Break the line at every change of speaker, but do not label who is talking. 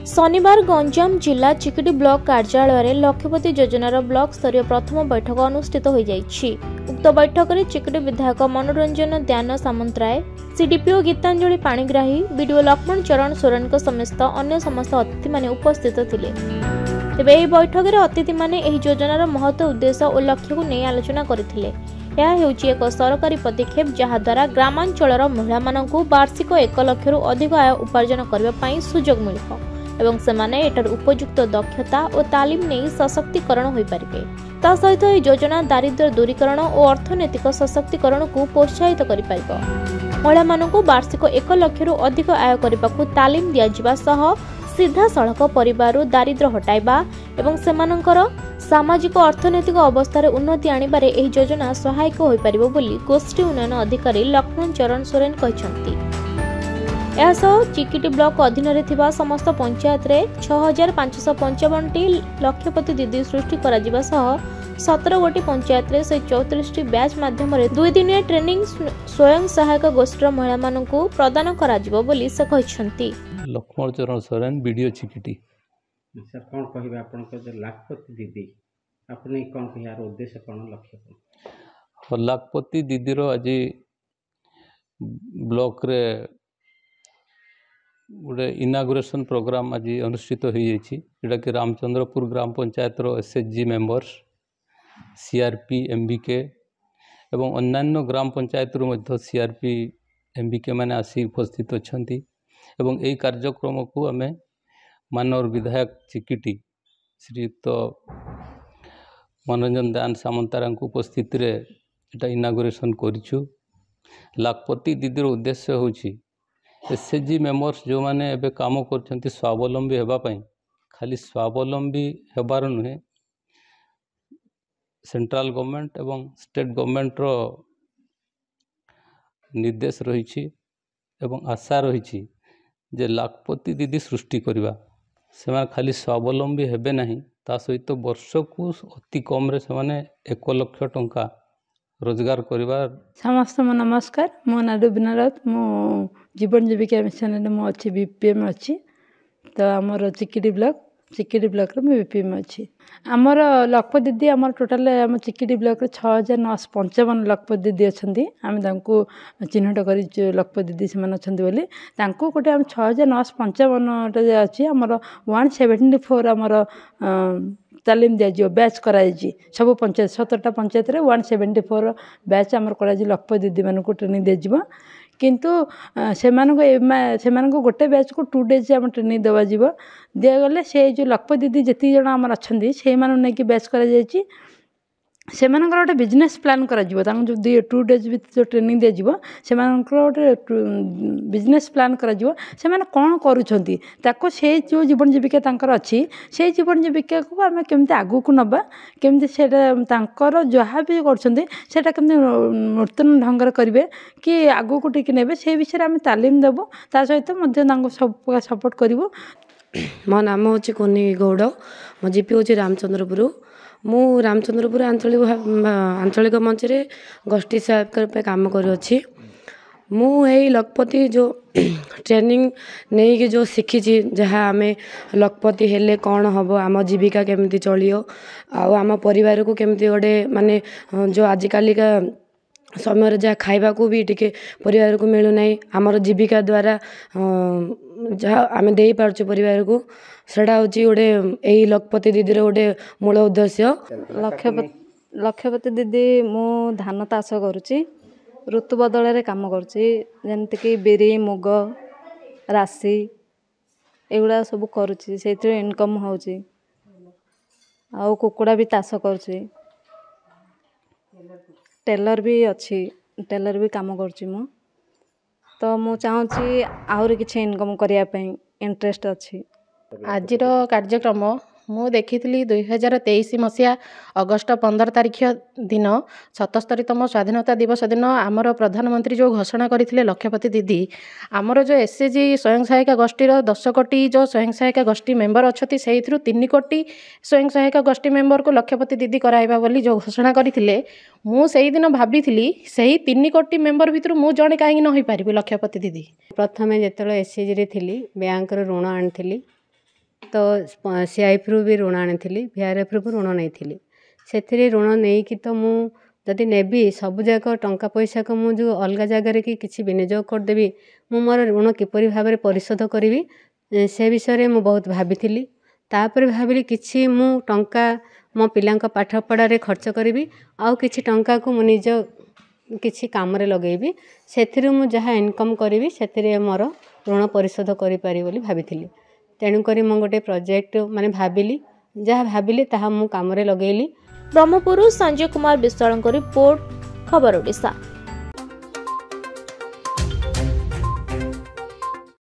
शनिवार गंजाम जिला चिकिटी ब्लॉक कार्यालय में लक्षपति योजनार ब्लॉक स्तरीय प्रथम बैठक अनुष्ठित हो जाइछि। उक्त बैठक में चिकिटी विधायक मनोरंजन ध्यान सामंतराय, सीडीपीओ गीतांजलि पाणिग्राही, बीडीओ लक्ष्मण चरण सोरेन समेत अन्य समस्त अतिथि माने उपस्थित थिले। तेबे एही बैठक में अतिथि माने एही योजनार महत्व, उद्देश्य और लक्ष्य को नहीं आलोचना करथिले। यह हेउछि एक सरकारी पदक्षेप जहा द्वारा ग्रामांचलर महिला मानकु वार्षिक 1 लाख रु अधिक आय उपार्जन करबा पई सुजोग मिलिबो एवं सेमाने एटार उपयुक्त दक्षता और तालीम नहीं सशक्तिकरण होई परिबे। ता सहित एही योजना दारिद्र्य दूरीकरण और अर्थनैतिक सशक्तिकरण को प्रोत्साहित करि परिबो। महिला मानकु वार्षिक 1 लाख रु अधिक आय करबाकु तालीम दिया जिबा सह सीधा सड़क परिवार दारिद्र्य हटाइबा एवं सेमानंकर सामाजिक अर्थनैतिक अवस्था उन्नति आनिबारे एही योजना सहायक होई परिबो बोली गोष्ठी उन्नयन अधिकारी लक्ष्मण चरण सोरेन कहछंती। एसो चिकिटी ब्लॉक अधीन रे थिबा समस्त पंचायत रे 6555 टी लक्षपति दीदी सृष्टि करा जिबा सह 17 गोटी पंचायत रे 134 टी बैच माध्यम रे 2 दिनिया ट्रेनिंग स्वयं सहायक गोष्ठीर महिला मानकु प्रदान करा जिवो बोली से कहछंती।
लक्ष्मण चरण सोरेन वीडियो चिकिटी।
सर कौन कहिबा आपन को जे लाखपति दीदी आपने कौन कहियार उद्देश्य कौन लक्ष्य कौन
लाखपति दीदी रो आज ब्लॉक रे गोटे इनागुरेशन प्रोग्राम आज अनुष्ठित हो जाइछि, जेटा कि रामचंद्रपुर ग्राम पंचायत रो एसएचजी मेंबर्स, सीआरपी एमबीके एवं अन्यान्य ग्राम पंचायत रो मध्य सीआरपी एमबीके माने आसी उपस्थित अछंती एवं एही कार्यक्रम को आमे माननीय विधायक चिकिटी श्रीयुक्त मनोरंजन दान सामंतराय उपस्थित रे एटा इनागुरेशन करिछु। लाखपति दीदीर उद्देश्य होछि एसएचजी मेंबर्स जो माने एबे काम करछंती स्वावलंबी हेबा पई, खाली स्वावलंबी हेबार नुहे, सेंट्रल गवर्नमेंट एवं स्टेट गवर्नमेंट रो निर्देश रहिछि एवं आशा रहिछि जे लाखपति दीदी सृष्टि करबा से खाली स्वावलंबी हेबे नहीं, ता सहित वर्ष को अति कम रे से 1 लाख टंका रोजगार करिबार।
समस्त नमस्कार, मो ना रुबीना राउत, मो जीवन जीविका मिशन मो अच्छी बीपीएम अच्छी। तो आमर चिकिटी ब्लॉक रे मैं बीपीएम अच्छी। आमर लखपति दीदी आमर टोटाल आम चिकिटी ब्लॉक रे 6955 लखपति दीदी अच्छी। आम तांको चिन्हट करी लखपति दीदी से अच्छी बोली तांको गोटे आम 6955 अच्छी। आमर 174 आमर तालीम दिया बैच कराई सब पंचायत 17टा पंचायत रे 174 बैच आमर कराई लखपति दीदी मानक ट्रेनिंग दिया। किंतु से गोटे बैच को 2 डेज आम ट्रेनिंग देवा दिगले से जो लखपति दीदी जी जन आम अच्छा से नहीं बैच कर से गोटे बिजनेस प्लान करा जो 2 डेज जो ट्रेनिंग दिया से गोटे बिजनेस प्लान करा से कौन करुँच से जो जीवन जीविका अच्छी से जीवन जीविका को आम केमती आगू को नबा केमती से जहाँ भी करमती नूतन ढंग करेंगे कि आगू को टिके ने से विषय आम तालीम देवु ता सहित सब सपोर्ट करूँ।
मो नाम हूँ कोनी गौड़, मो जीपी हूँ रामचंद्रपुर। मु रामचंद्रपुर आंचलिक मंच रे गोष्ठी सहायक काम करुँची। मु यही लखपति जो ट्रेनिंग नहीं कि जो शिखी जहाँ आम लखपति हेले कौन हम आम जीविका केमती चलियो आम परिवार को केमती गोटे माने जो आजिकल का समय जहाँ खाइबा को भी टिके परिवार को मिलूना आमर जीविका द्वारा जहाँ आम दे पार्छु परिवार को सेटा हूँ गोटे यही लखपति दीदी गोटे मूल उद्देश्य।
लक्षपति दीदी मु धान चाष करुच्ची, ऋतु बदल काम करुच्ची, जमती बिरी मुग राशि एगुड़ा सब करुच्ची, से इनकम होची। आउ कुकुड़ा भी चाष करुच्ची, टेलर भी अच्छी, टेलर भी काम करुच्ची मु। तो मु चाहूँगी आहुरी किसी इनकम करने इंटरेस्ट अच्छी।
आज कार्यक्रम मु देखी 2023 मसीहा अगस्ट 15 तारिख दिन 77तम स्वाधीनता दिवस दिन आमर प्रधानमंत्री जो घोषणा करते लक्षपति दीदी आमर जो एसएचजी स्वयं सहायिका गोष्ठी 10 कोटी जो स्वयं सहायिका गोष्ठी मेंबर अच्छी से 3 कोटी स्वयं सहायिका गोष्ठी मेंबर को लक्षपति दीदी कराइबा बोली जो घोषणा करते मु से दिन भाभी से 3 कोटी मेंबर भितर मु जड़े कहीं न हो पारि लक्षपति दीदी।
प्रथमे जो एसएचजी रे थिली बैंक ऋण आनी
तो CIFରୁ ବି ଋଣ ଆଣିଥିଲି, VRFରୁ ବି ଋଣ ନେଇଥିଲି। ସେଥିରେ ଋଣ ନେଇକି ତ ମୁଁ ଯଦି ନେବି ସବୁଯାକ ଟଙ୍କା ପଇସାକୁ ମୁଁ ଯେଉଁ ଅଲଗା ଜାଗାରେ କି କିଛି ବିନିଯୋଗ କରିଦେବି, ମୁଁ ମୋର ଋଣ କିପରି ଭାବରେ ପରିଶୋଧ କରିବି ସେ ବିଷୟରେ ମୁଁ ବହୁତ ଭାବିଥିଲି। ତାପରେ ଭାବିଲି କିଛି ମୁଁ ଟଙ୍କା ମୋ ପିଲାଙ୍କ ପାଠପଢ଼ାରେ ଖର୍ଚ୍ଚ କରିବି, ଆଉ କିଛି ଟଙ୍କାକୁ ମୁଁ ନିଜ କିଛି କାମରେ ଲଗେଇବି, ସେଥିରୁ ମୁଁ ଯାହା ଇନକମ୍ କରିବି ସେଥିରେ ମୋର ଋଣ ପରିଶୋଧ କରିପାରିବି ବୋଲି ଭାବିଥିଲି। ତେଣୁକରି ମୁଁ ଗୋଟେ ପ୍ରୋଜେକ୍ଟ ଭାବିଲି, ଯାହା ଭାବିଲି ତାହା ମୁଁ କାମରେ ଲଗେଇଲି।
ବ୍ରହ୍ମପୁରରୁ ସଞ୍ଜୟ କୁମାର ବିଶ୍ୱାଳଙ୍କ ରିପୋର୍ଟ, ଖବର ଓଡ଼ିଶା।